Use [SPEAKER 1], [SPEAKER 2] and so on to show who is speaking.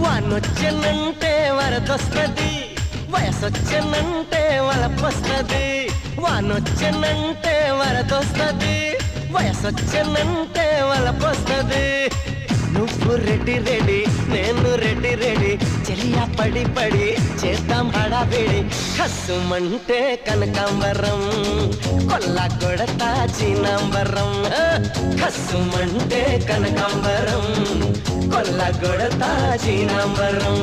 [SPEAKER 1] వానొచ్చెనంటే వరదొస్తది, వయసొచ్చెనంటే వలపొస్తది. వానొచ్చెనంటే వరదొస్తది, వయసొచ్చెనంటే వలపొస్తది. నువ్వు రెడ్డి రెడీ, నేను రెడ్డి రెడీ, చెలియా పడి పడి చేద్దాం హడావిడి. కస్సుమంటే కనకాంబరం, కొల్లా కొడతా చీనాంబరం. కస్సుమంటే కనకాంబరం, కొల్లా కొడతా చీనాంబరం.